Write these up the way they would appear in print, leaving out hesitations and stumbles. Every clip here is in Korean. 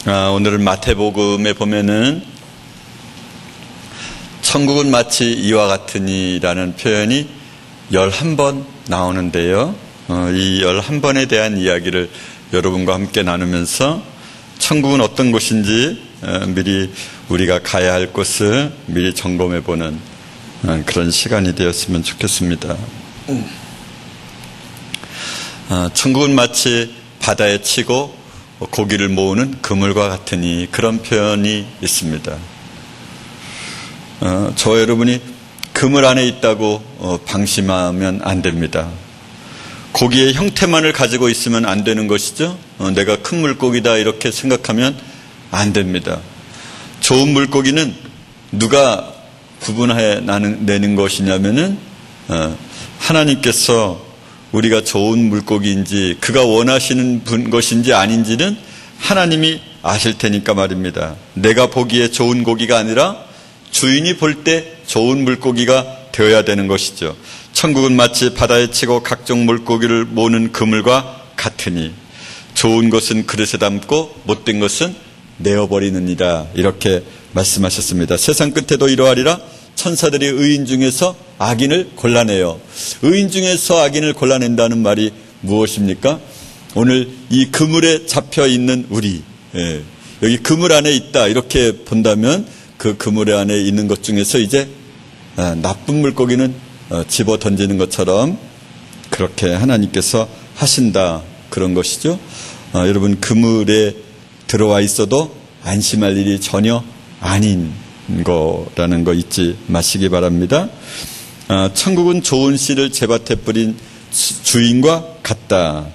오늘은 마태복음에 보면은 천국은 마치 이와 같으니라는 표현이 11번 나오는데요. 이 11번에 대한 이야기를 여러분과 함께 나누면서 천국은 어떤 곳인지 미리 우리가 가야 할 곳을 미리 점검해 보는 그런 시간이 되었으면 좋겠습니다. 천국은 마치 바다에 치고 고기를 모으는 그물과 같으니, 그런 표현이 있습니다. 저와 여러분이 그물 안에 있다고 방심하면 안 됩니다. 고기의 형태만을 가지고 있으면 안 되는 것이죠. 내가 큰 물고기다 이렇게 생각하면 안 됩니다. 좋은 물고기는 누가 구분해내는 것이냐면은 하나님께서 우리가 좋은 물고기인지 그가 원하시는 것인지 아닌지는 하나님이 아실 테니까 말입니다. 내가 보기에 좋은 고기가 아니라 주인이 볼 때 좋은 물고기가 되어야 되는 것이죠. 천국은 마치 바다에 치고 각종 물고기를 모으는 그물과 같으니 좋은 것은 그릇에 담고 못된 것은 내어버리느니라, 이렇게 말씀하셨습니다. 세상 끝에도 이러하리라. 천사들이 의인 중에서 악인을 골라내요. 의인 중에서 악인을 골라낸다는 말이 무엇입니까? 오늘 이 그물에 잡혀 있는 우리, 여기 그물 안에 있다 이렇게 본다면 그 그물 안에 있는 것 중에서 이제 나쁜 물고기는 집어 던지는 것처럼 그렇게 하나님께서 하신다, 그런 것이죠. 여러분, 그물에 들어와 있어도 안심할 일이 전혀 아닌 거라는 거 잊지 마시기 바랍니다. 천국은 좋은 씨를 제밭에 뿌린 주인과 같다,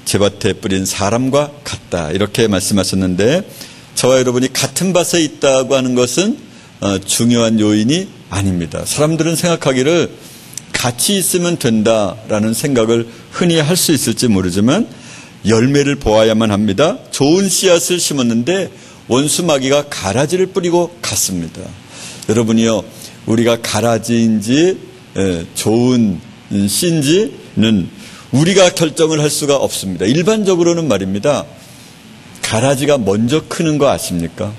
제밭에 뿌린 사람과 같다, 이렇게 말씀하셨는데, 저와 여러분이 같은 밭에 있다고 하는 것은 중요한 요인이 아닙니다. 사람들은 생각하기를 같이 있으면 된다라는 생각을 흔히 할 수 있을지 모르지만 열매를 보아야만 합니다. 좋은 씨앗을 심었는데 원수마귀가 가라지를 뿌리고 갔습니다. 여러분이요, 우리가 가라지인지 좋은 씨인지는 우리가 결정을 할 수가 없습니다. 일반적으로는 말입니다, 가라지가 먼저 크는 거 아십니까?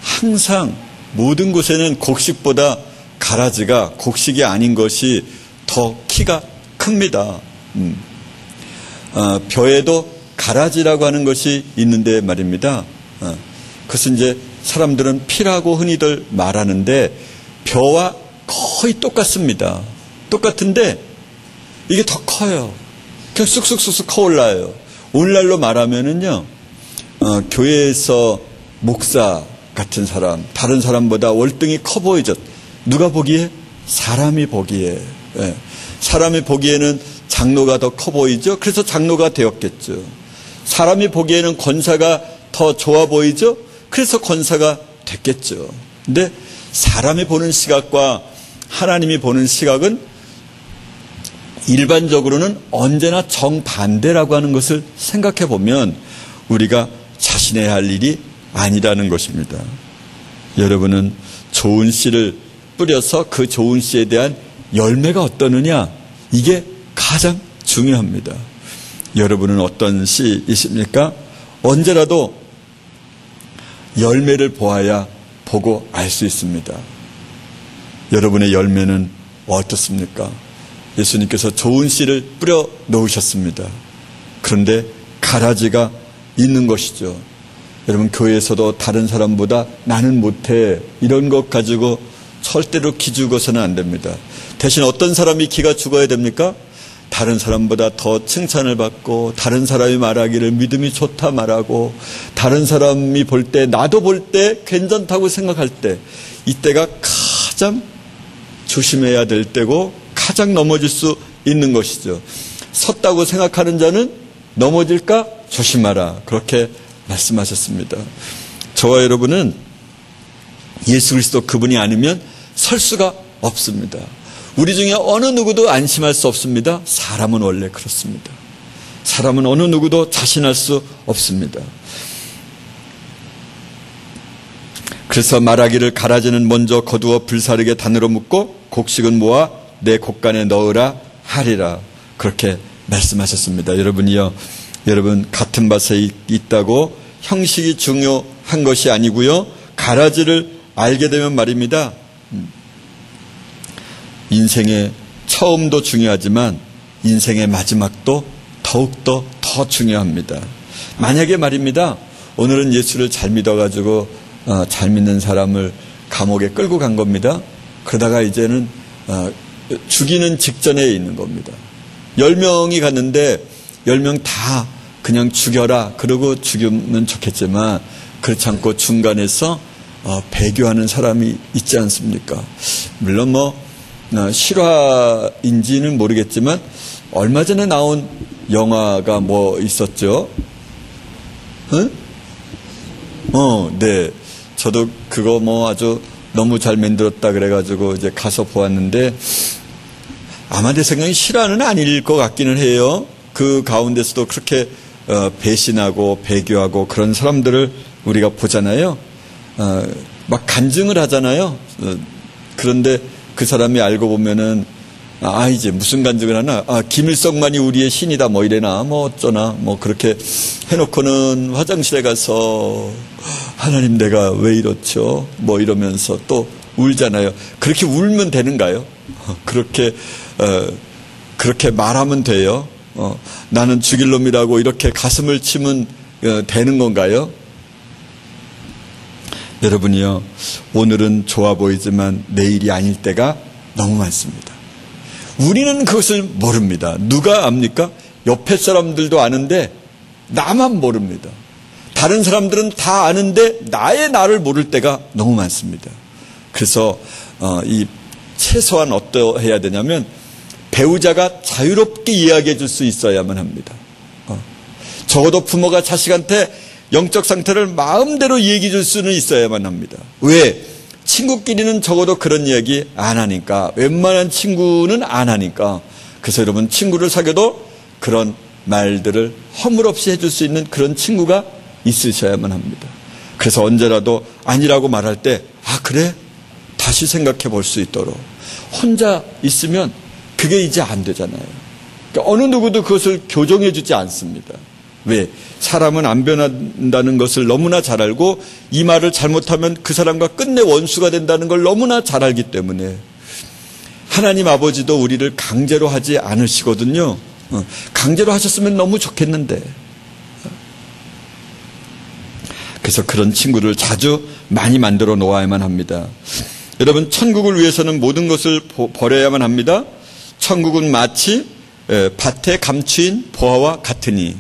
항상 모든 곳에는 곡식보다 가라지가, 곡식이 아닌 것이 더 키가 큽니다. 벼에도 가라지라고 하는 것이 있는데 말입니다. 그것은 이제 사람들은 피라고 흔히들 말하는데 벼와 거의 똑같습니다. 똑같은데 이게 더 커요. 그냥 쑥쑥쑥쑥 커 올라요. 오늘날로 말하면은요, 교회에서 목사 같은 사람, 다른 사람보다 월등히 커 보이죠. 누가 보기에? 사람이 보기에. 사람이 보기에는 장로가 더 커 보이죠. 그래서 장로가 되었겠죠. 사람이 보기에는 권사가 더 좋아 보이죠. 그래서 권사가 됐겠죠. 근데 사람이 보는 시각과 하나님이 보는 시각은 일반적으로는 언제나 정반대라고 하는 것을 생각해 보면 우리가 자신해야 할 일이 아니라는 것입니다. 여러분은 좋은 씨를 뿌려서 그 좋은 씨에 대한 열매가 어떠느냐, 이게 가장 중요합니다. 여러분은 어떤 씨이십니까? 언제라도 열매를 보아야 보고 알 수 있습니다. 여러분의 열매는 어떻습니까? 예수님께서 좋은 씨를 뿌려 놓으셨습니다. 그런데 가라지가 있는 것이죠. 여러분, 교회에서도 다른 사람보다 나는 못해 이런 것 가지고 절대로 기죽어서는 안 됩니다. 대신 어떤 사람이 기가 죽어야 됩니까? 다른 사람보다 더 칭찬을 받고, 다른 사람이 말하기를 믿음이 좋다 말하고, 다른 사람이 볼 때, 나도 볼 때 괜찮다고 생각할 때, 이때가 가장 조심해야 될 때고 가장 넘어질 수 있는 것이죠. 섰다고 생각하는 자는 넘어질까 조심하라, 그렇게 말씀하셨습니다. 저와 여러분은 예수 그리스도 그분이 아니면 설 수가 없습니다. 우리 중에 어느 누구도 안심할 수 없습니다. 사람은 원래 그렇습니다. 사람은 어느 누구도 자신할 수 없습니다. 그래서 말하기를 가라지는 먼저 거두어 불사르게 단으로 묶고 곡식은 모아 내 곡간에 넣으라 하리라, 그렇게 말씀하셨습니다. 여러분이요, 여러분 같은 밭에 있다고 형식이 중요한 것이 아니고요. 가라지를 알게 되면 말입니다. 인생의 처음도 중요하지만 인생의 마지막도 더욱더 더 중요합니다. 만약에 말입니다. 오늘은 예수를 잘 믿어가지고 잘 믿는 사람을 감옥에 끌고 간 겁니다. 그러다가 이제는 죽이는 직전에 있는 겁니다. 10명이 갔는데 10명 다 그냥 죽여라 그러고 죽이면 좋겠지만 그렇지 않고 중간에서 배교하는 사람이 있지 않습니까? 물론 실화인지는 모르겠지만 얼마 전에 나온 영화가 뭐 있었죠? 응? 네. 저도 그거 아주 너무 잘 만들었다 그래가지고 이제 가서 보았는데 아마 내 생각에 실화는 아닐 것 같기는 해요. 그 가운데서도 그렇게 배신하고 배교하고 그런 사람들을 우리가 보잖아요. 막 간증을 하잖아요. 그런데 그 사람이 알고 보면은 이제 무슨 간증을 하나? 김일성만이 우리의 신이다 이래나 어쩌나 그렇게 해놓고는 화장실에 가서 하나님 내가 왜 이렇죠? 이러면서 또 울잖아요. 그렇게 울면 되는가요? 그렇게 말하면 돼요? 나는 죽일 놈이라고 이렇게 가슴을 치면 되는 건가요? 여러분이요, 오늘은 좋아 보이지만 내일이 아닐 때가 너무 많습니다. 우리는 그것을 모릅니다. 누가 압니까? 옆에 사람들도 아는데 나만 모릅니다. 다른 사람들은 다 아는데 나를 모를 때가 너무 많습니다. 그래서 이 최소한 어떠해야 되냐면 배우자가 자유롭게 이야기해 줄 수 있어야만 합니다. 적어도 부모가 자식한테 영적 상태를 마음대로 얘기해 줄 수는 있어야만 합니다. 왜? 친구끼리는 적어도 그런 이야기 안 하니까. 웬만한 친구는 안 하니까. 그래서 여러분 친구를 사귀어도 그런 말들을 허물없이 해줄 수 있는 그런 친구가 있으셔야만 합니다. 그래서 언제라도 아니라고 말할 때 그래? 다시 생각해 볼 수 있도록. 혼자 있으면 그게 이제 안 되잖아요. 그러니까 어느 누구도 그것을 교정해 주지 않습니다. 왜? 사람은 안 변한다는 것을 너무나 잘 알고 이 말을 잘못하면 그 사람과 끝내 원수가 된다는 걸 너무나 잘 알기 때문에 하나님 아버지도 우리를 강제로 하지 않으시거든요. 강제로 하셨으면 너무 좋겠는데. 그래서 그런 친구를 자주 많이 만들어 놓아야만 합니다. 여러분, 천국을 위해서는 모든 것을 버려야만 합니다. 천국은 마치 밭에 감추인 보화와 같으니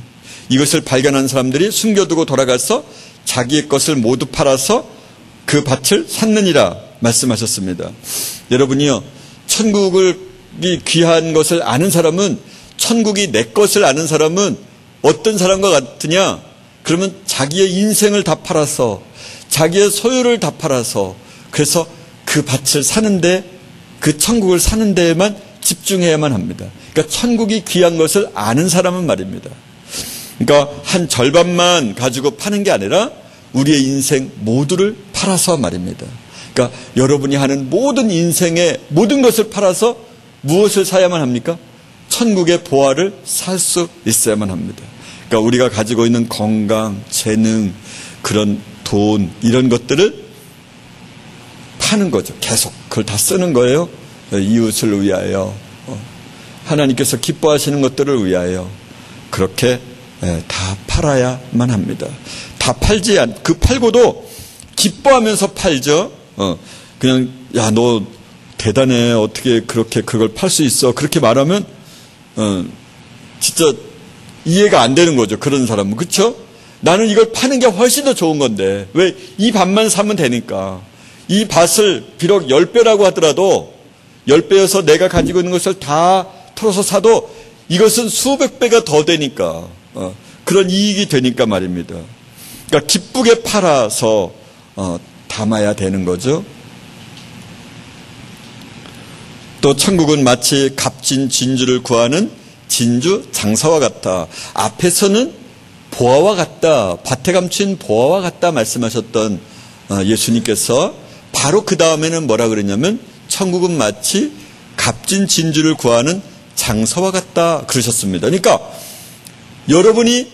이것을 발견한 사람들이 숨겨두고 돌아가서 자기의 것을 모두 팔아서 그 밭을 샀느니라 말씀하셨습니다. 여러분이요, 천국이 귀한 것을 아는 사람은, 천국이 내 것을 아는 사람은 어떤 사람과 같으냐? 그러면 자기의 인생을 다 팔아서, 자기의 소유를 다 팔아서, 그래서 그 밭을 사는데, 그 천국을 사는 데에만 집중해야만 합니다. 그러니까 천국이 귀한 것을 아는 사람은 말입니다. 그러니까 한 절반만 가지고 파는 게 아니라 우리의 인생 모두를 팔아서 말입니다. 그러니까 여러분이 하는 모든 인생의 모든 것을 팔아서 무엇을 사야만 합니까? 천국의 보화를 살 수 있어야만 합니다. 그러니까 우리가 가지고 있는 건강, 재능, 그런 돈, 이런 것들을 파는 거죠. 계속 그걸 다 쓰는 거예요. 이웃을 위하여, 하나님께서 기뻐하시는 것들을 위하여 그렇게 다 팔아야만 합니다. 다 그 팔고도 기뻐하면서 팔죠. 그냥 야, 너 대단해, 어떻게 그렇게 그걸 팔 수 있어, 그렇게 말하면 진짜 이해가 안 되는 거죠. 그런 사람은. 그렇죠? 나는 이걸 파는 게 훨씬 더 좋은 건데 왜 이 밭만 사면 되니까. 이 밭을 비록 10배라고 하더라도 10배여서 내가 가지고 있는 것을 다 털어서 사도 이것은 수백 배가 더 되니까, 그런 이익이 되니까 말입니다. 그러니까 기쁘게 팔아서 담아야 되는 거죠. 또 천국은 마치 값진 진주를 구하는 진주 장사와 같다. 앞에서는 보화와 같다, 밭에 감춘 보화와 같다 말씀하셨던 예수님께서 바로 그 다음에는 뭐라 그랬냐면 천국은 마치 값진 진주를 구하는 장사와 같다 그러셨습니다. 그러니까 여러분이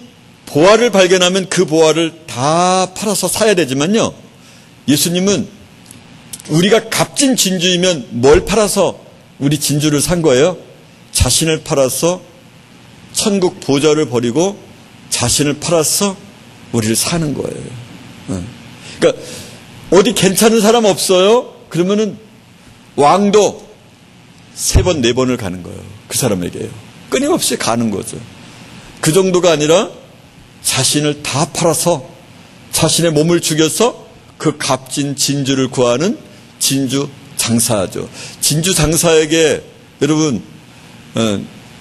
보화를 발견하면 그 보화를 다 팔아서 사야 되지만요, 예수님은 우리가 값진 진주이면 뭘 팔아서 우리 진주를 산 거예요? 자신을 팔아서 천국 보좌를 버리고 자신을 팔아서 우리를 사는 거예요. 그러니까 어디 괜찮은 사람 없어요? 그러면은 왕도 3번, 4번을 가는 거예요. 그 사람에게요. 끊임없이 가는 거죠. 그 정도가 아니라 자신을 다 팔아서 자신의 몸을 죽여서 그 값진 진주를 구하는 진주 장사죠. 진주 장사에게 여러분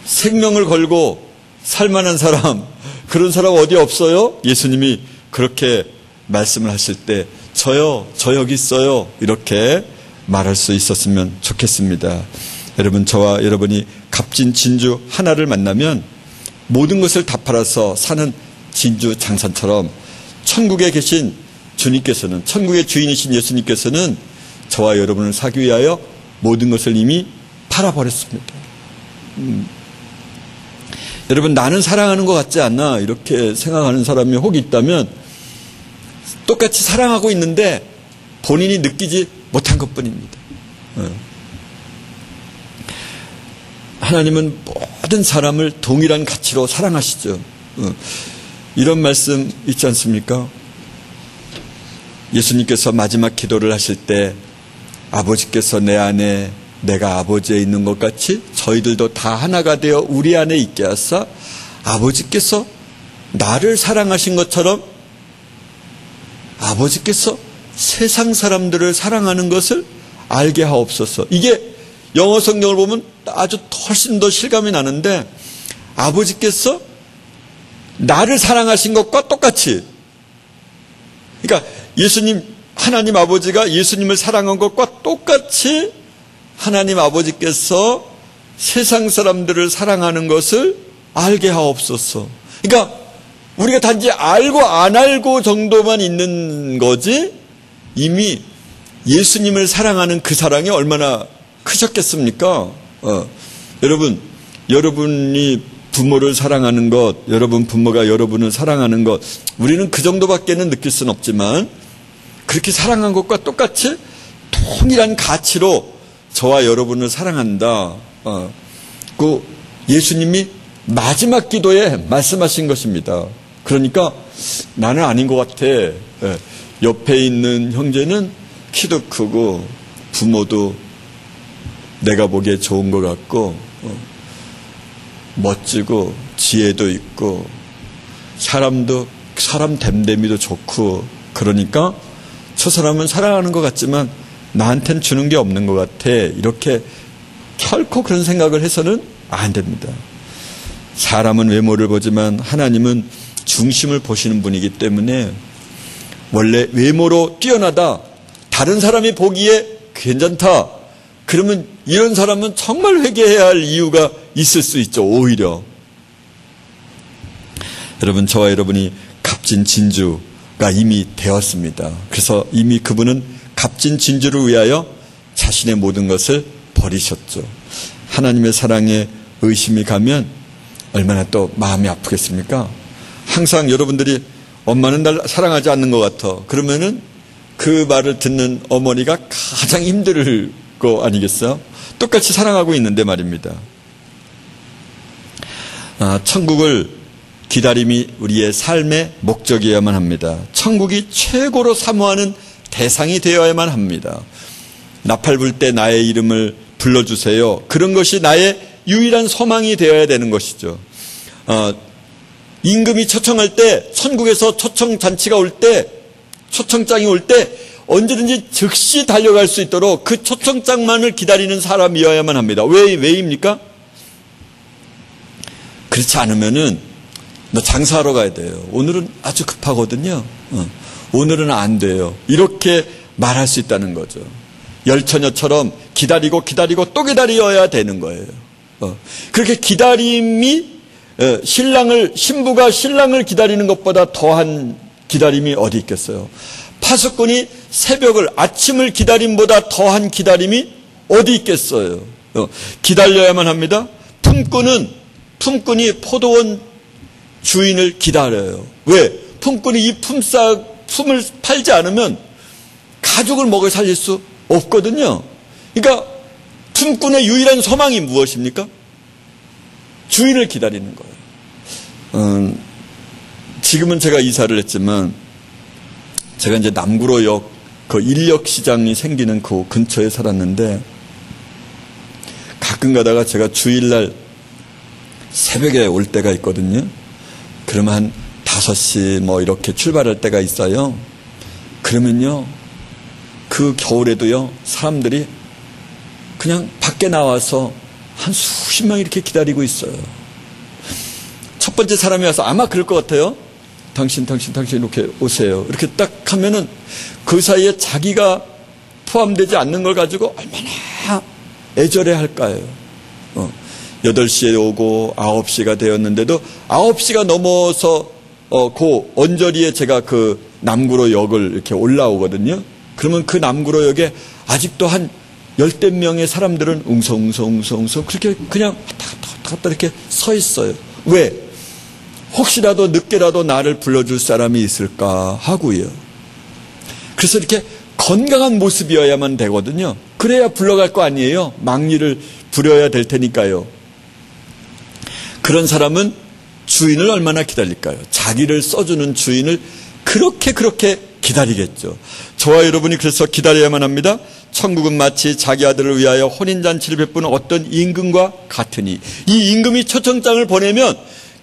생명을 걸고 살만한 사람, 그런 사람 어디 없어요? 예수님이 그렇게 말씀을 하실 때 저요, 저 여기 있어요, 이렇게 말할 수 있었으면 좋겠습니다. 여러분, 저와 여러분이 값진 진주 하나를 만나면 모든 것을 다 팔아서 사는 진주 장사처럼 천국에 계신 주님께서는, 천국의 주인이신 예수님께서는 저와 여러분을 사기 위하여 모든 것을 이미 팔아버렸습니다. 여러분, 나는 사랑하는 것 같지 않나 이렇게 생각하는 사람이 혹 있다면 똑같이 사랑하고 있는데 본인이 느끼지 못한 것뿐입니다. 하나님은 모든 사람을 동일한 가치로 사랑하시죠. 이런 말씀 있지 않습니까? 예수님께서 마지막 기도를 하실 때 아버지께서 내 안에 내가 아버지에 있는 것 같이 저희들도 다 하나가 되어 우리 안에 있게 하사 아버지께서 나를 사랑하신 것처럼 아버지께서 세상 사람들을 사랑하는 것을 알게 하옵소서. 이게 영어 성경을 보면 아주 훨씬 더 실감이 나는데, 아버지께서 나를 사랑하신 것과 똑같이, 그러니까 예수님, 하나님 아버지가 예수님을 사랑한 것과 똑같이 하나님 아버지께서 세상 사람들을 사랑하는 것을 알게 하옵소서. 그러니까 우리가 단지 알고 안 알고 정도만 있는 거지, 이미 예수님을 사랑하는 그 사랑이 얼마나 크셨겠습니까? 여러분, 여러분이 부모를 사랑하는 것, 여러분 부모가 여러분을 사랑하는 것, 우리는 그 정도밖에는 느낄 수는 없지만 그렇게 사랑한 것과 똑같이 동일한 가치로 저와 여러분을 사랑한다. 그 예수님이 마지막 기도에 말씀하신 것입니다. 그러니까 나는 아닌 것 같아. 옆에 있는 형제는 키도 크고 부모도 내가 보기에 좋은 것 같고 멋지고 지혜도 있고 사람 됨됨이도 좋고, 그러니까 저 사람은 사랑하는 것 같지만 나한텐 주는 게 없는 것 같아. 이렇게 결코 그런 생각을 해서는 안 됩니다. 사람은 외모를 보지만 하나님은 중심을 보시는 분이기 때문에 원래 외모로 뛰어나다, 다른 사람이 보기에 괜찮다, 그러면 이런 사람은 정말 회개해야 할 이유가 있을 수 있죠. 오히려 여러분, 저와 여러분이 값진 진주가 이미 되었습니다. 그래서 이미 그분은 값진 진주를 위하여 자신의 모든 것을 버리셨죠. 하나님의 사랑에 의심이 가면 얼마나 또 마음이 아프겠습니까? 항상 여러분들이 엄마는 날 사랑하지 않는 것 같아, 그러면은 그 말을 듣는 어머니가 가장 힘들 거 아니겠어요? 똑같이 사랑하고 있는데 말입니다. 천국을 기다림이 우리의 삶의 목적이어야만 합니다. 천국이 최고로 사모하는 대상이 되어야만 합니다. 나팔 불 때 나의 이름을 불러주세요. 그런 것이 나의 유일한 소망이 되어야 되는 것이죠. 임금이 초청할 때, 천국에서 초청 잔치가 올 때, 초청장이 올 때 언제든지 즉시 달려갈 수 있도록 그 초청장만을 기다리는 사람이어야만 합니다. 왜입니까? 그렇지 않으면은 너 장사하러 가야 돼요. 오늘은 아주 급하거든요. 오늘은 안 돼요. 이렇게 말할 수 있다는 거죠. 열처녀처럼 기다리고 또 기다려야 되는 거예요. 그렇게 기다림이 신부가 신랑을 기다리는 것보다 더한 기다림이 어디 있겠어요? 파수꾼이 아침을 기다림보다 더한 기다림이 어디 있겠어요? 기다려야만 합니다. 품꾼이 포도원 주인을 기다려요. 왜? 품꾼이 이 품을 팔지 않으면 가족을 먹여 살릴 수 없거든요. 그러니까 품꾼의 유일한 소망이 무엇입니까? 주인을 기다리는 거예요. 지금은 제가 이사를 했지만 제가 이제 남구로역 그 인력시장이 생기는 그 근처에 살았는데 가끔 가다가 제가 주일날 새벽에 올 때가 있거든요. 그러면 한 5시 뭐 이렇게 출발할 때가 있어요. 그러면요, 그 겨울에도요, 사람들이 그냥 밖에 나와서 한 수십 명 이렇게 기다리고 있어요. 첫 번째 사람이 와서 아마 그럴 것 같아요. 당신 이렇게 오세요. 이렇게 딱 하면은 그 사이에 자기가 포함되지 않는 걸 가지고 얼마나 애절해 할까요? 8시에 오고 9시가 되었는데도 9시가 넘어서 그 언저리에 제가 그 남구로역을 이렇게 올라오거든요. 그러면 그 남구로역에 아직도 한 10대 명의 사람들은 웅성웅성 그렇게 그냥 왔다 갔다 이렇게 서 있어요. 왜? 혹시라도 늦게라도 나를 불러줄 사람이 있을까 하고요. 그래서 이렇게 건강한 모습이어야만 되거든요. 그래야 불러갈 거 아니에요. 막리를 부려야 될 테니까요. 그런 사람은 주인을 얼마나 기다릴까요? 자기를 써주는 주인을 그렇게 기다리겠죠. 저와 여러분이 그래서 기다려야만 합니다. 천국은 마치 자기 아들을 위하여 혼인잔치를 베푸는 어떤 임금과 같으니, 이 임금이 초청장을 보내면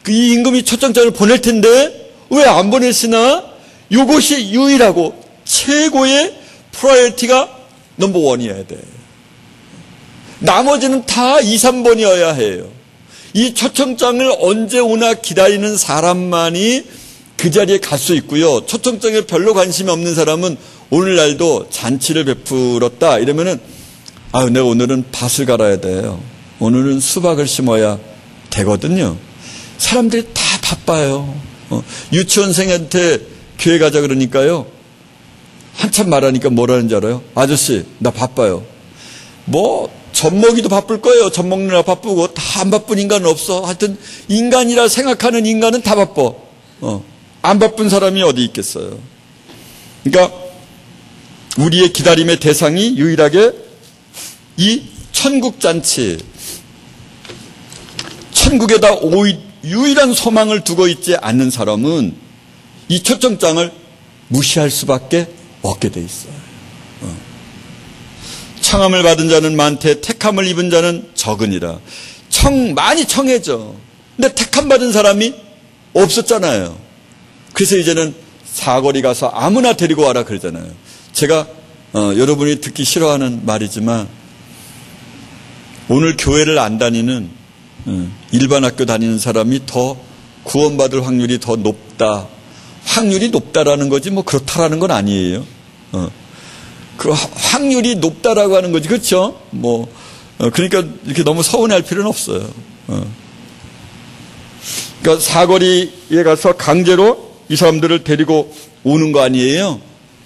이 임금이 초청장을 보낼 텐데 왜 안 보냈으나 이것이 유일하고 최고의 프라이어티가 넘버원이어야 돼. 나머지는 다 2, 3번이어야 해요. 이 초청장을 언제 오나 기다리는 사람만이 그 자리에 갈 수 있고요. 초청장에 별로 관심이 없는 사람은 오늘날도 잔치를 베풀었다 이러면은 내가 오늘은 밭을 갈아야 돼요. 오늘은 수박을 심어야 되거든요. 사람들이 다 바빠요. 유치원생한테 교회 가자 그러니까요. 한참 말하니까 뭐라는지 알아요? 아저씨, 나 바빠요. 젖먹이도 바쁠 거예요. 젖 먹느라 바쁘고 다 안 바쁜 인간은 없어. 하여튼 인간이라 생각하는 인간은 다 바빠. 안 바쁜 사람이 어디 있겠어요. 그러니까 우리의 기다림의 대상이 유일하게 이 천국잔치, 천국에다 유일한 소망을 두고 있지 않는 사람은 이 초청장을 무시할 수밖에 없게 돼 있어요. 청함을 받은 자는 많되 택함을 입은 자는 적으니라. 많이 청해져. 근데 택함 받은 사람이 없었잖아요. 그래서 이제는 사거리 가서 아무나 데리고 와라 그러잖아요. 제가 여러분이 듣기 싫어하는 말이지만 오늘 교회를 안 다니는 일반 학교 다니는 사람이 더 구원받을 확률이 더 높다. 확률이 높다라는 거지 그렇다라는 건 아니에요. 그 확률이 높다라고 하는 거지. 그렇죠? 그러니까 이렇게 너무 서운할 필요는 없어요. 그러니까 사거리에 가서 강제로 이 사람들을 데리고 오는 거 아니에요?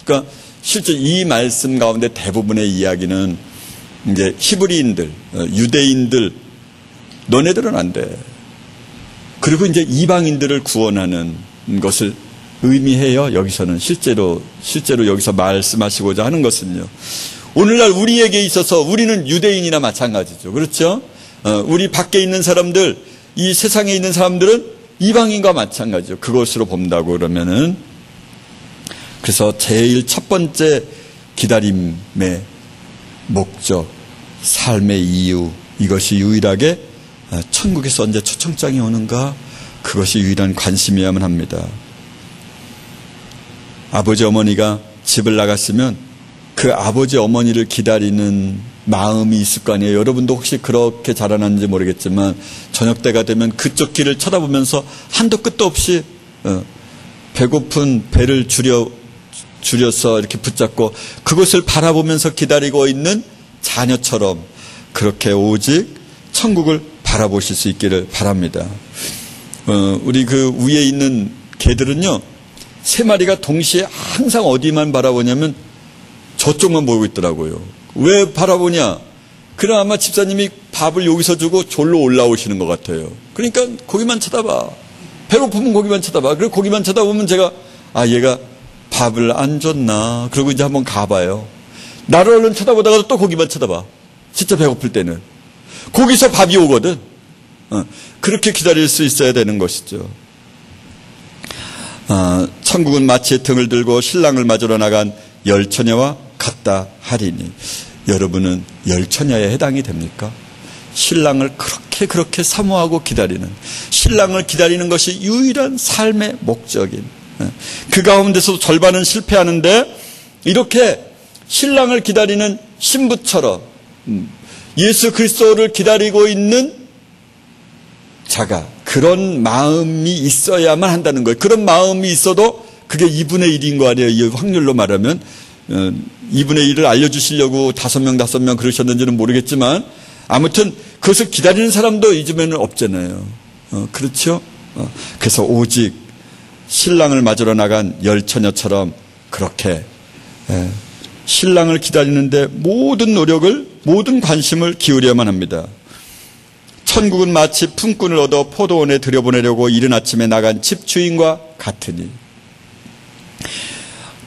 그러니까 실제 이 말씀 가운데 대부분의 이야기는 이제 히브리인들, 유대인들, 너네들은 안 돼. 그리고 이제 이방인들을 구원하는 것을 의미해요. 여기서는 실제로 여기서 말씀하시고자 하는 것은요. 오늘날 우리에게 있어서 우리는 유대인이나 마찬가지죠. 그렇죠? 우리 밖에 있는 사람들, 이 세상에 있는 사람들은 이방인과 마찬가지죠. 그것으로 본다고 그러면은. 그래서 제일 첫 번째 기다림의 목적, 삶의 이유, 이것이 유일하게 천국에서 언제 초청장이 오는가, 그것이 유일한 관심이어야만 합니다. 아버지 어머니가 집을 나갔으면 그 아버지 어머니를 기다리는 마음이 있을 거 아니에요. 여러분도 혹시 그렇게 자라났는지 모르겠지만 저녁 때가 되면 그쪽 길을 쳐다보면서 한도 끝도 없이 배고픈 배를 줄여서 이렇게 붙잡고 그것을 바라보면서 기다리고 있는 자녀처럼 그렇게 오직 천국을 바라보실 수 있기를 바랍니다. 우리 그 위에 있는 개들은요, 3마리가 동시에 항상 어디만 바라보냐면 저쪽만 보고 있더라고요. 왜 바라보냐? 그럼 아마 집사님이 밥을 여기서 주고 졸로 올라오시는 것 같아요. 그러니까 거기만 쳐다봐. 배고프면 고기만 쳐다봐. 그리고 고기만 쳐다보면 제가 얘가 밥을 안 줬나. 그리고 이제 한번 가봐요. 나를 얼른 쳐다보다가도 또 고기만 쳐다봐. 진짜 배고플 때는. 거기서 밥이 오거든. 그렇게 기다릴 수 있어야 되는 것이죠. 천국은 마치 등을 들고 신랑을 맞으러 나간 열처녀와 같다 하리니. 여러분은 열처녀에 해당이 됩니까? 신랑을 그렇게 사모하고 기다리는, 신랑을 기다리는 것이 유일한 삶의 목적인, 그 가운데서 절반은 실패하는데 이렇게 신랑을 기다리는 신부처럼 예수 그리스도를 기다리고 있는 자가 그런 마음이 있어야만 한다는 거예요. 그런 마음이 있어도 그게 2분의 1인 거 아니에요. 이 확률로 말하면 2분의 1을 알려주시려고 5명 그러셨는지는 모르겠지만 아무튼 그것을 기다리는 사람도 요즘에는 없잖아요. 그렇죠? 그래서 오직 신랑을 맞으러 나간 열처녀처럼 그렇게 신랑을 기다리는데 모든 노력을, 모든 관심을 기울여야만 합니다. 천국은 마치 품꾼을 얻어 포도원에 들여보내려고 이른 아침에 나간 집주인과 같으니.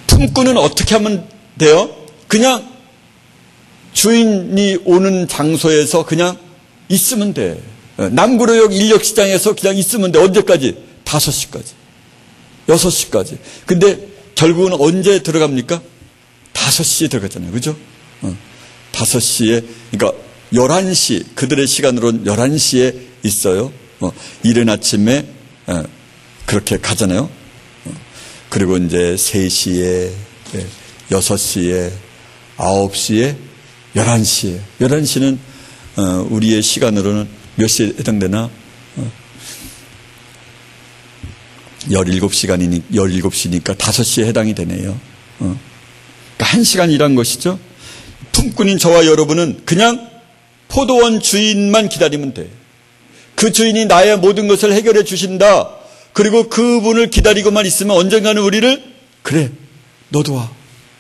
품꾼은 어떻게 하면 돼요? 그냥 주인이 오는 장소에서 그냥 있으면 돼. 남구로역 인력시장에서 그냥 있으면 돼. 언제까지? 5시까지. 6시까지. 근데 결국은 언제 들어갑니까? 5시에 들어갔잖아요. 그죠? 5시에, 그러니까 11시, 그들의 시간으로는 11시에 있어요. 이른 아침에 그렇게 가잖아요. 그리고 이제 3시에, 6시에, 9시에, 11시에. 11시는 우리의 시간으로는 몇 시에 해당되나? 17시니까 5시에 해당이 되네요. 그러니까 1시간 일한 것이죠. 품꾼인 저와 여러분은 그냥 포도원 주인만 기다리면 돼. 그 주인이 나의 모든 것을 해결해 주신다. 그리고 그분을 기다리고만 있으면 언젠가는 우리를 그래, 너도 와,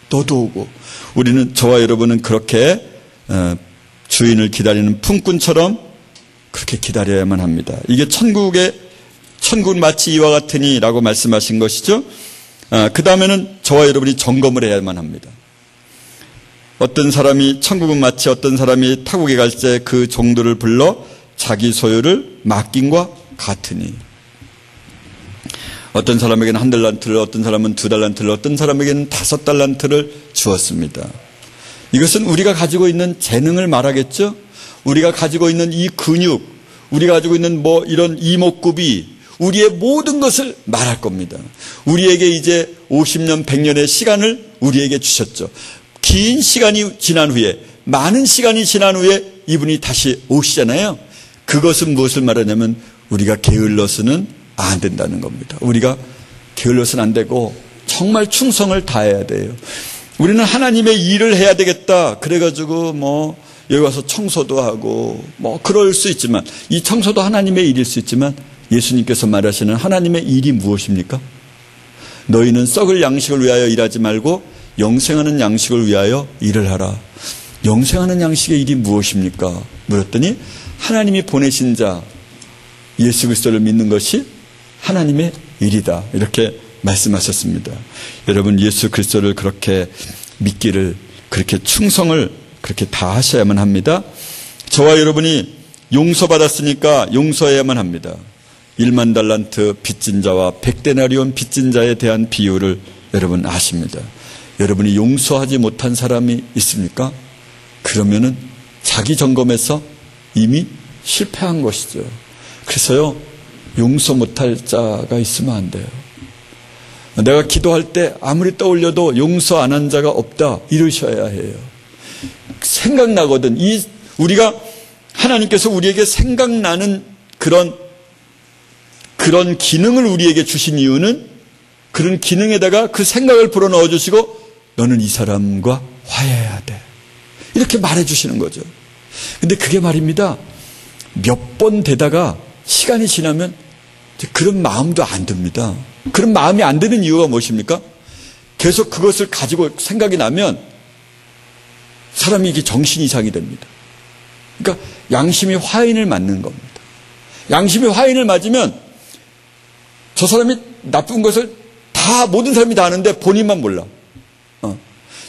너도 오고. 우리는, 저와 여러분은 그렇게 주인을 기다리는 품꾼처럼 그렇게 기다려야만 합니다. 이게 천국은 마치 이와 같으니 라고 말씀하신 것이죠. 그 다음에는 저와 여러분이 점검을 해야만 합니다. 어떤 사람이, 천국은 마치 어떤 사람이 타국에 갈 때 그 종들을 불러 자기 소유를 맡긴과 같으니. 어떤 사람에게는 1달란트를, 어떤 사람은 2달란트를, 어떤 사람에게는 5달란트를 주었습니다. 이것은 우리가 가지고 있는 재능을 말하겠죠. 우리가 가지고 있는 이 근육, 우리가 가지고 있는 이런 이목구비, 우리의 모든 것을 말할 겁니다. 우리에게 이제 50년, 100년의 시간을 우리에게 주셨죠. 긴 시간이 지난 후에, 많은 시간이 지난 후에 이분이 다시 오시잖아요. 그것은 무엇을 말하냐면 우리가 게을러서는 안 된다는 겁니다. 우리가 게을러서는 안 되고 정말 충성을 다해야 돼요. 우리는 하나님의 일을 해야 되겠다. 그래가지고 여기 와서 청소도 하고 그럴 수 있지만, 이 청소도 하나님의 일일 수 있지만 예수님께서 말하시는 하나님의 일이 무엇입니까? 너희는 썩을 양식을 위하여 일하지 말고 영생하는 양식을 위하여 일을 하라. 영생하는 양식의 일이 무엇입니까? 물었더니 하나님이 보내신 자 예수 그리스도를 믿는 것이 하나님의 일이다. 이렇게 말씀하셨습니다. 여러분, 예수 그리스도를 그렇게 믿기를, 그렇게 충성을 그렇게 다 하셔야만 합니다. 저와 여러분이 용서받았으니까 용서해야만 합니다. 1만 달란트 빚진 자와 100데나리온 빚진 자에 대한 비유를 여러분 아십니다. 여러분이 용서하지 못한 사람이 있습니까? 그러면은 자기 점검에서 이미 실패한 것이죠. 그래서요, 용서 못할 자가 있으면 안 돼요. 내가 기도할 때 아무리 떠올려도 용서 안 한 자가 없다, 이러셔야 해요. 생각나거든. 우리가, 하나님께서 우리에게 생각나는 그런 기능을 우리에게 주신 이유는 그런 기능에다가 그 생각을 불어넣어 주시고 너는 이 사람과 화해해야 돼, 이렇게 말해 주시는 거죠. 근데 그게 말입니다, 몇 번 되다가 시간이 지나면 그런 마음도 안 듭니다. 그런 마음이 안 드는 이유가 무엇입니까? 계속 그것을 가지고 생각이 나면 사람이 이게 정신 이상이 됩니다. 그러니까 양심이 화인을 맞는 겁니다. 양심이 화인을 맞으면 저 사람이 나쁜 것을 모든 사람이 다 아는데 본인만 몰라.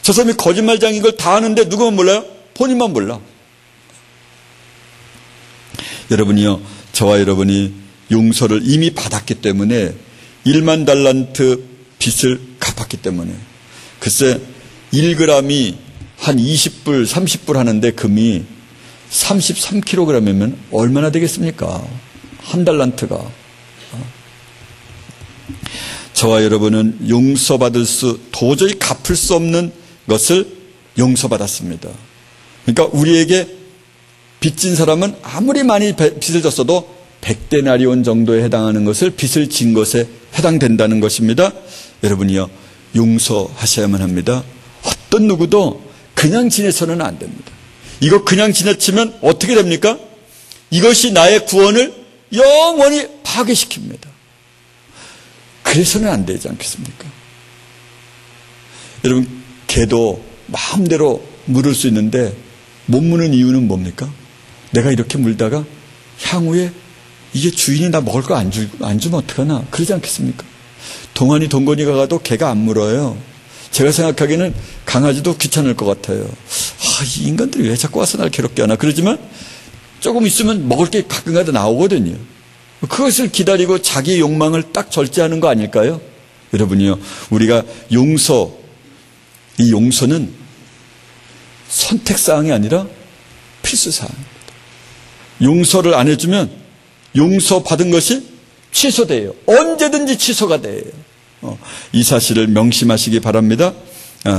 저 사람이 거짓말장인 걸 다 아는데 누구만 몰라요? 본인만 몰라. 여러분이요, 저와 여러분이 용서를 이미 받았기 때문에 1만 달란트 빚을 갚았기 때문에, 글쎄 1g이 한 20불 30불 하는데 금이 33kg이면 얼마나 되겠습니까? 한 달란트가. 저와 여러분은 용서받을 도저히 갚을 수 없는 것을 용서받았습니다. 그러니까 우리에게 빚진 사람은 아무리 많이 빚을 졌어도 100데나리온 정도에 해당하는 것을 빚을 진 것에 해당된다는 것입니다. 여러분이요, 용서하셔야만 합니다. 어떤 누구도 그냥 지내서는 안 됩니다. 이거 그냥 지나치면 어떻게 됩니까? 이것이 나의 구원을 영원히 파괴시킵니다. 그래서는 안 되지 않겠습니까? 여러분, 개도 마음대로 물을 수 있는데 못 무는 이유는 뭡니까? 내가 이렇게 물다가 향후에 이게 주인이 나 먹을 거 안 주면 어떡하나? 그러지 않겠습니까? 동안이 동건이가 가도 개가 안 물어요. 제가 생각하기에는 강아지도 귀찮을 것 같아요. 이 인간들이 왜 자꾸 와서 날 괴롭게 하나? 그러지만 조금 있으면 먹을 게 가끔가다 나오거든요. 그것을 기다리고 자기 욕망을 딱 절제하는 거 아닐까요? 여러분이요, 우리가 이 용서는 선택사항이 아니라 필수사항입니다. 용서를 안 해주면 용서받은 것이 취소돼요. 언제든지 취소가 돼요. 이 사실을 명심하시기 바랍니다.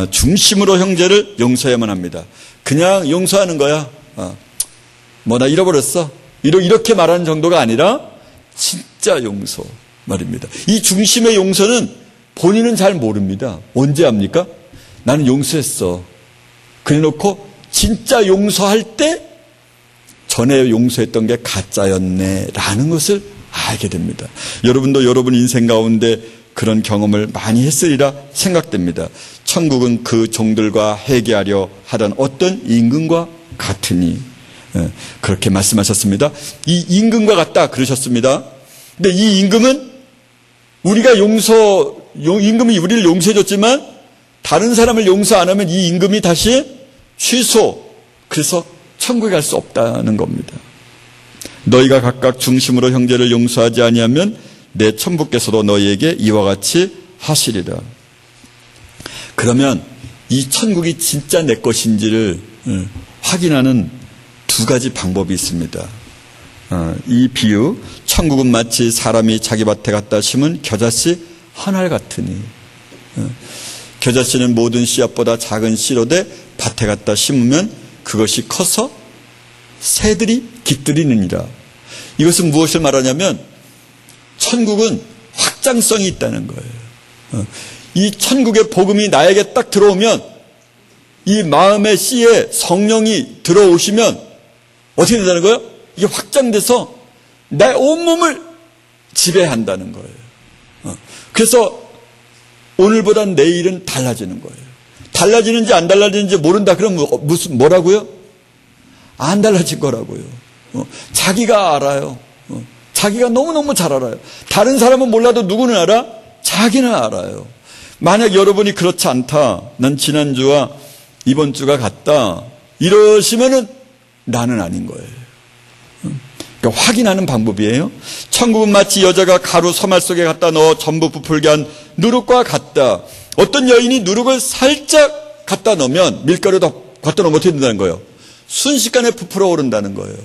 중심으로 형제를 용서해야만 합니다. 그냥 용서하는 거야. 나 잃어버렸어. 이렇게 말하는 정도가 아니라 진짜 용서 말입니다. 이 중심의 용서는 본인은 잘 모릅니다. 언제 합니까? 나는 용서했어. 그래놓고 진짜 용서할 때 전에 용서했던 게 가짜였네 라는 것을 알게 됩니다. 여러분도 여러분 인생 가운데 그런 경험을 많이 했으리라 생각됩니다. 천국은 그 종들과 회개하려 하던 어떤 임금과 같으니, 그렇게 말씀하셨습니다. 이 임금과 같다 그러셨습니다. 근데 이 임금은 임금이 우리를 용서해줬지만 다른 사람을 용서 안 하면 이 임금이 다시 취소, 그래서 천국에 갈 수 없다는 겁니다. 너희가 각각 중심으로 형제를 용서하지 아니하면 내 천부께서도 너희에게 이와 같이 하시리라. 그러면 이 천국이 진짜 내 것인지를 확인하는 두 가지 방법이 있습니다. 이 비유, 천국은 마치 사람이 자기 밭에 갖다 심은 겨자씨 한 알 같으니, 겨자씨는 모든 씨앗보다 작은 씨로되 밭에 갖다 심으면 그것이 커서 새들이 깃들이느니라. 이것은 무엇을 말하냐면 천국은 확장성이 있다는 거예요. 이 천국의 복음이 나에게 딱 들어오면, 이 마음의 씨에 성령이 들어오시면 어떻게 된다는 거예요? 이게 확장돼서 내 온몸을 지배한다는 거예요. 그래서 오늘보다 내일은 달라지는 거예요. 달라지는지 안 달라지는지 모른다 그러면 뭐라고요? 안 달라질 거라고요. 자기가 알아요. 자기가 너무너무 잘 알아요. 다른 사람은 몰라도 누구는 알아? 자기는 알아요. 만약 여러분이 그렇지 않다, 난 지난주와 이번 주가 같다 이러시면은 나는 아닌 거예요. 그러니까 확인하는 방법이에요. 천국은 마치 여자가 가루 서말 속에 갖다 넣어 전부 부풀게 한 누룩과 같다. 어떤 여인이 누룩을 살짝 갖다 넣으면, 밀가루에다 갖다 넣으면 어떻게 된다는 거예요? 순식간에 부풀어 오른다는 거예요.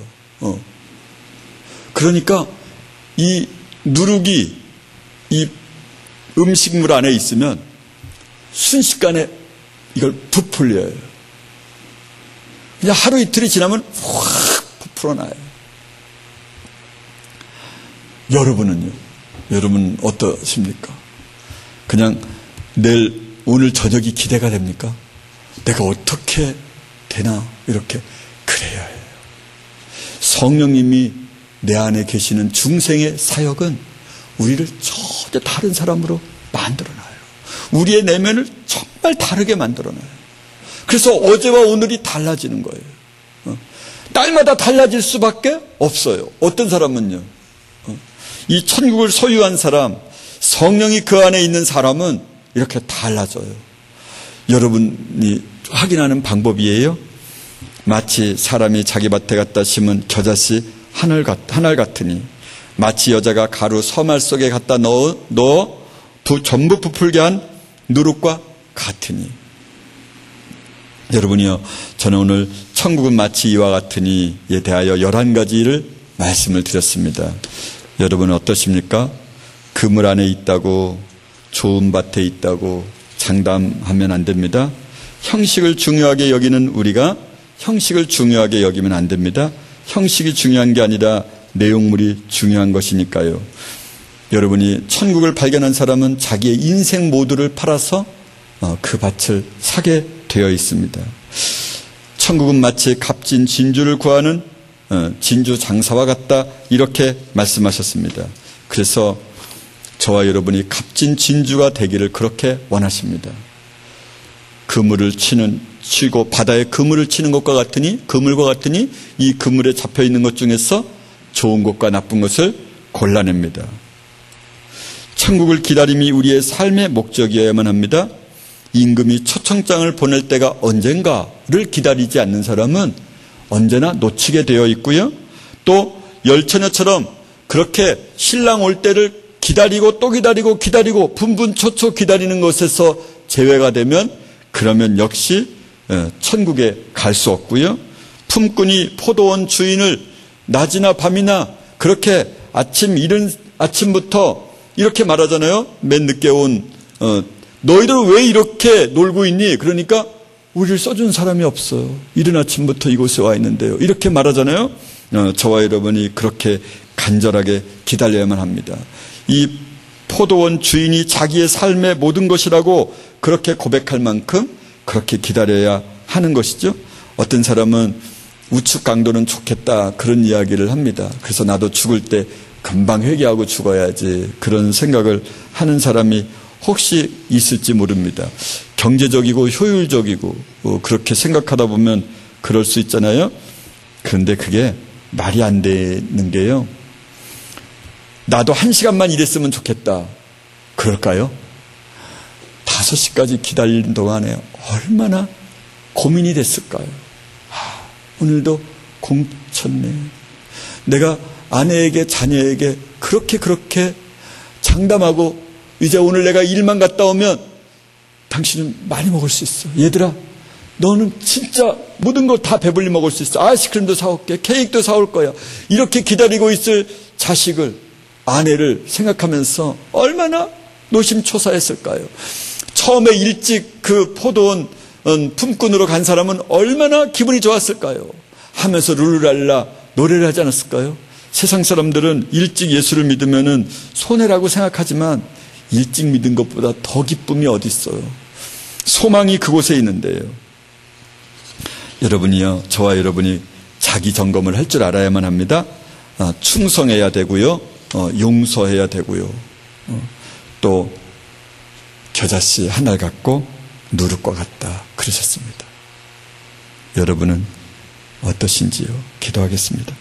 그러니까 이 누룩이 이 음식물 안에 있으면 순식간에 이걸 부풀려요. 그냥 하루 이틀이 지나면 확 부풀어나요. 여러분은요? 여러분 어떠십니까? 그냥 오늘 저녁이 기대가 됩니까? 내가 어떻게 되나? 이렇게 그래야 해요. 성령님이 내 안에 계시는 중생의 사역은 우리를 전혀 다른 사람으로 만들어놔요. 우리의 내면을 정말 다르게 만들어놔요. 그래서 어제와 오늘이 달라지는 거예요. 날마다 달라질 수밖에 없어요. 어떤 사람은요, 이 천국을 소유한 사람, 성령이 그 안에 있는 사람은 이렇게 달라져요. 여러분이 확인하는 방법이에요. 마치 사람이 자기 밭에 갖다 심은 겨자씨 하늘 같으니, 마치 여자가 가루 서말 속에 갖다 넣어 전부 부풀게 한 누룩과 같으니. 여러분이요, 저는 오늘 천국은 마치 이와 같으니에 대하여 11가지를 말씀을 드렸습니다. 여러분은 어떠십니까? 그물 안에 있다고, 좋은 밭에 있다고 장담하면 안 됩니다. 형식을 중요하게 여기는 우리가 형식을 중요하게 여기면 안 됩니다. 형식이 중요한 게 아니라 내용물이 중요한 것이니까요. 여러분이 천국을 발견한 사람은 자기의 인생 모두를 팔아서 그 밭을 사게 되어 있습니다. 천국은 마치 값진 진주를 구하는 진주 장사와 같다, 이렇게 말씀하셨습니다. 그래서 저와 여러분이 값진 진주가 되기를 그렇게 원하십니다. 그물을 치고 바다에 그물을 치는 것과 같으니, 그물과 같으니 이 그물에 잡혀 있는 것 중에서 좋은 것과 나쁜 것을 골라냅니다. 천국을 기다림이 우리의 삶의 목적이어야만 합니다. 임금이 초청장을 보낼 때가 언젠가를 기다리지 않는 사람은 언제나 놓치게 되어 있고요. 또 열처녀처럼 그렇게 신랑 올 때를 기다리고 또 기다리고 분분초초 기다리는 것에서 제외가 되면, 그러면 역시 천국에 갈 수 없고요. 품꾼이 포도원 주인을 낮이나 밤이나 그렇게 이른 아침부터 이렇게 말하잖아요. 맨 늦게 온 너희들 왜 이렇게 놀고 있니? 그러니까 우리를 써준 사람이 없어요. 이른 아침부터 이곳에 와 있는데요. 이렇게 말하잖아요. 저와 여러분이 그렇게 간절하게 기다려야만 합니다. 이 포도원 주인이 자기의 삶의 모든 것이라고 그렇게 고백할 만큼 그렇게 기다려야 하는 것이죠. 어떤 사람은 우측 강도는 좋겠다, 그런 이야기를 합니다. 그래서 나도 죽을 때 금방 회개하고 죽어야지, 그런 생각을 하는 사람이 혹시 있을지 모릅니다. 경제적이고 효율적이고 그렇게 생각하다 보면 그럴 수 있잖아요. 그런데 그게 말이 안 되는 게요, 나도 1시간만 일했으면 좋겠다, 그럴까요? 5시까지 기다리는 동안에 얼마나 고민이 됐을까요? 오늘도 공쳤네. 내가 아내에게 자녀에게 그렇게 장담하고, 이제 오늘 내가 일만 갔다 오면 당신은 많이 먹을 수 있어. 얘들아, 너는 진짜 모든 걸 다 배불리 먹을 수 있어. 아이스크림도 사올게, 케이크도 사올 거야. 이렇게 기다리고 있을 자식을, 아내를 생각하면서 얼마나 노심초사했을까요? 처음에 일찍 그 포도원 품꾼으로 간 사람은 얼마나 기분이 좋았을까요? 하면서 룰루랄라 노래를 하지 않았을까요? 세상 사람들은 일찍 예수를 믿으면은 손해라고 생각하지만 일찍 믿은 것보다 더 기쁨이 어디 있어요? 소망이 그곳에 있는데요. 여러분이요, 저와 여러분이 자기 점검을 할 줄 알아야만 합니다. 충성해야 되고요, 용서해야 되고요, 또 겨자씨 하나 같고 누룩과 같다, 그러셨습니다. 여러분은 어떠신지요? 기도하겠습니다.